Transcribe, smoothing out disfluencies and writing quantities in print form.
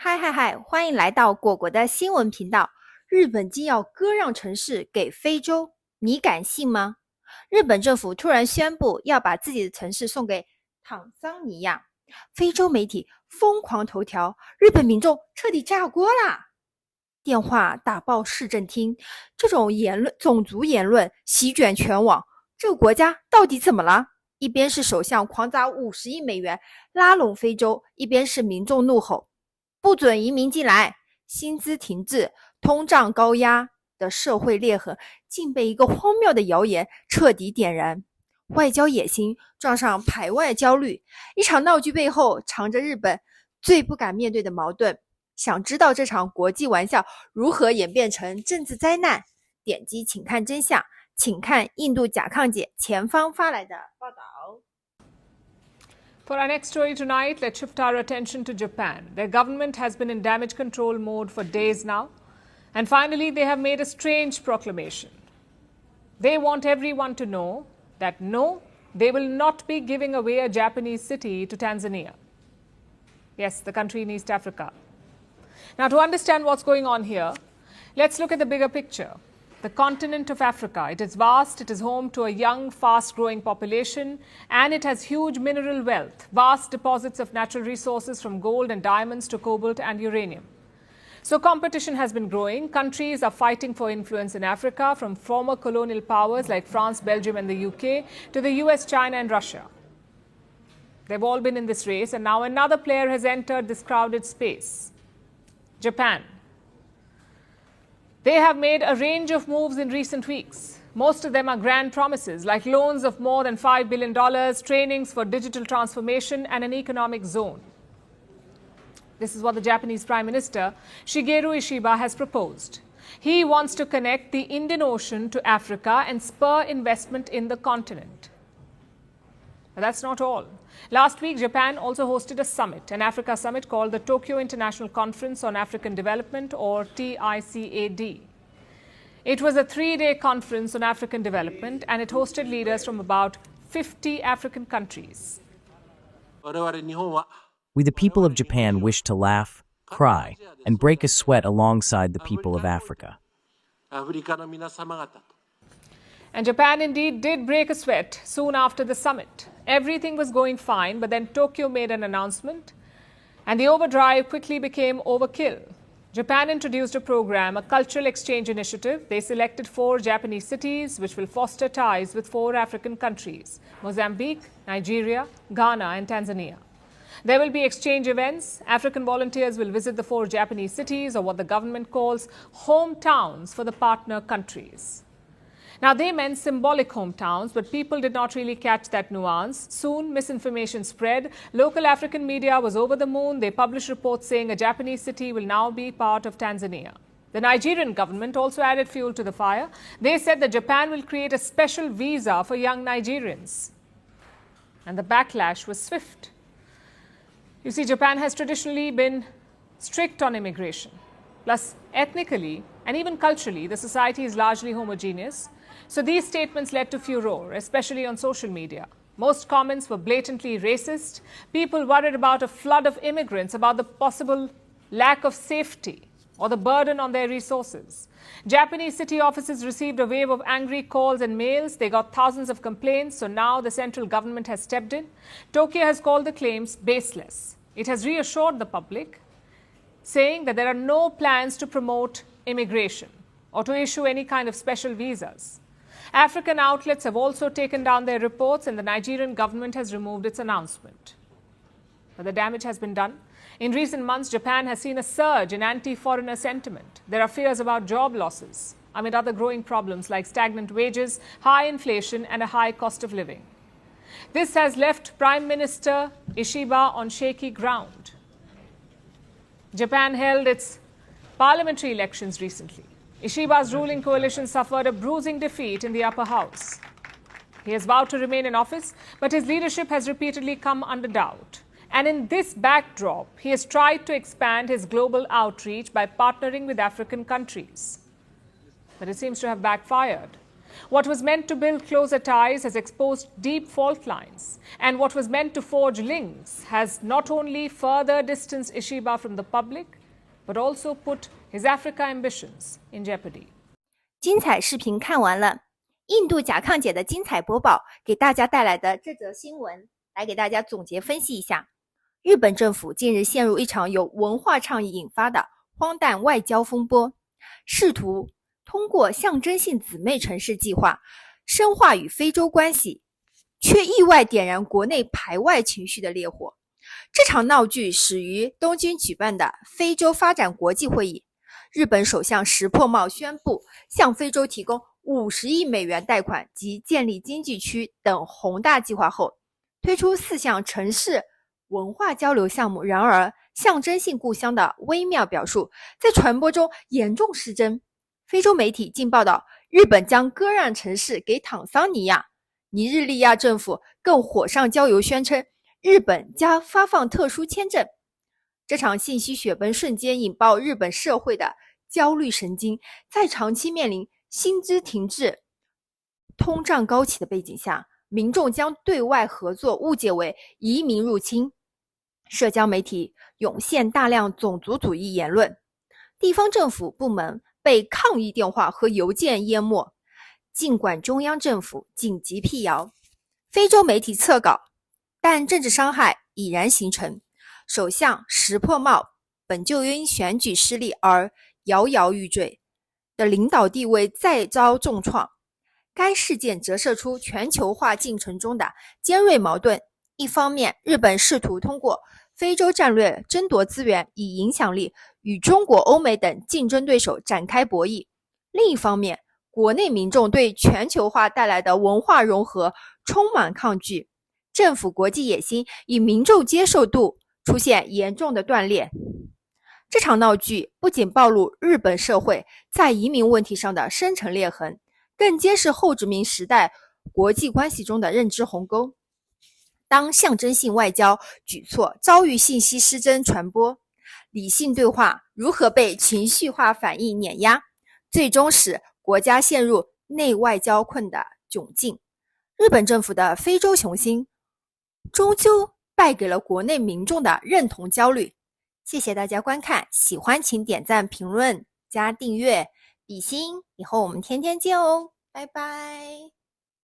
嗨嗨嗨！欢迎来到果果的新闻频道。日本竟要割让城市给非洲，你敢信吗？日本政府突然宣布要把自己的城市送给坦桑尼亚，非洲媒体疯狂头条，日本民众彻底炸锅啦！电话打爆市政厅，这种种族言论席卷全网，这个国家到底怎么了？一边是首相狂砸50亿美元拉拢非洲，一边是民众怒吼不准移民进来，薪资停滞，通胀高压的社会裂痕竟被一个荒谬的谣言彻底点燃。外交野心撞上排外焦虑，一场闹剧背后藏着日本最不敢面对的矛盾。想知道这场国际玩笑如何演变成政治灾难？点击请看真相，请看印度甲亢姐前方发来的报道。For our next story tonight, let's shift our attention to Japan. Their government has been in damage control mode for days now. And finally, they have made a strange proclamation. They want everyone to know that no, they will not be giving away a Japanese city to Tanzania. Yes, the country in East Africa. Now, to understand what's going on here, let's look at the bigger picture. The continent of Africa, it is vast, it is home to a young, fast-growing population, and it has huge mineral wealth, vast deposits of natural resources from gold and diamonds to cobalt and uranium. So competition has been growing. Countries are fighting for influence in Africa, from former colonial powers like France, Belgium and the UK to the US, China and Russia. They've all been in this race, and now another player has entered this crowded space. Japan. They have made a range of moves in recent weeks. Most of them are grand promises, like loans of more than $5 billion, trainings for digital transformation, and an economic zone. This is what the Japanese Prime Minister, Shigeru Ishiba, has proposed. He wants to connect the Indian Ocean to Africa and spur investment in the continent. But that's not all. Last week, Japan also hosted a summit, an Africa summit called the Tokyo International Conference on African Development, or TICAD. It was a 3-day conference on African development, and it hosted leaders from about 50 African countries. We, the people of Japan, wish to laugh, cry, and break a sweat alongside the people of Africa. And Japan indeed did break a sweat soon after the summit. Everything was going fine, but then Tokyo made an announcement, and the overdrive quickly became overkill. Japan introduced a program, a cultural exchange initiative. They selected 4 Japanese cities, which will foster ties with 4 African countries: Mozambique, Nigeria, Ghana, and Tanzania. There will be exchange events. African volunteers will visit the 4 Japanese cities, or what the government calls hometowns for the partner countries. Now, they meant symbolic hometowns, but people did not really catch that nuance. Soon, misinformation spread. Local African media was over the moon. They published reports saying a Japanese city will now be part of Tanzania. The Nigerian government also added fuel to the fire. They said that Japan will create a special visa for young Nigerians. And the backlash was swift. You see, Japan has traditionally been strict on immigration. Plus, ethnically and even culturally, the society is largely homogeneous. So these statements led to furor, especially on social media. Most comments were blatantly racist. People worried about a flood of immigrants, about the possible lack of safety or the burden on their resources. Japanese city offices received a wave of angry calls and mails. They got thousands of complaints, so now the central government has stepped in. Tokyo has called the claims baseless. It has reassured the public, saying that there are no plans to promote immigration or to issue any kind of special visas. African outlets have also taken down their reports, and the Nigerian government has removed its announcement. But the damage has been done. In recent months, Japan has seen a surge in anti-foreigner sentiment. There are fears about job losses amid other growing problems like stagnant wages, high inflation, and a high cost of living. This has left Prime Minister Ishiba on shaky ground. Japan held its parliamentary elections recently. Ishiba's ruling coalition suffered a bruising defeat in the upper house. He has vowed to remain in office, but his leadership has repeatedly come under doubt. And in this backdrop, he has tried to expand his global outreach by partnering with African countries. But it seems to have backfired. What was meant to build closer ties has exposed deep fault lines, and what was meant to forge links has not only further distanced Ishiba from the public, but also put his Africa ambitions in jeopardy. 精彩视频看完了，印度甲亢姐的精彩播报给大家带来的这则新闻，来给大家总结分析一下。日本政府近日陷入一场由文化倡议引发的荒诞外交风波，试图通过象征性姊妹城市计划深化与非洲关系，却意外点燃国内排外情绪的烈火。这场闹剧始于东京举办的非洲发展国际会议，日本首相石破茂宣布向非洲提供50亿美元贷款及建立经济区等宏大计划后，推出4项城市文化交流项目。然而，象征性故乡的微妙表述在传播中严重失真。非洲媒体竟报道日本将割让城市给坦桑尼亚，尼日利亚政府更火上浇油，宣称日本将发放特殊签证。这场信息雪崩瞬间引爆日本社会的焦虑神经，在长期面临薪资停滞、通胀高企的背景下，民众将对外合作误解为移民入侵，社交媒体涌现大量种族主义言论，地方政府部门被抗议电话和邮件淹没。尽管中央政府紧急辟谣，非洲媒体撤稿，但政治伤害已然形成。首相石破茂本就因选举失利而摇摇欲坠的领导地位再遭重创。该事件折射出全球化进程中的尖锐矛盾。一方面，日本试图通过非洲战略争夺资源，以影响力与中国、欧美等竞争对手展开博弈；另一方面，国内民众对全球化带来的文化融合充满抗拒，政府国际野心与民众接受度出现严重的断裂。这场闹剧不仅暴露日本社会在移民问题上的深层裂痕，更揭示后殖民时代国际关系中的认知鸿沟。当象征性外交举措遭遇信息失真传播，理性对话如何被情绪化反应碾压，最终使国家陷入内外交困的窘境。日本政府的非洲雄心终究败给了国内民众的认同焦虑。谢谢大家观看，喜欢请点赞、评论、加订阅，比心，以后我们天天见哦，拜拜。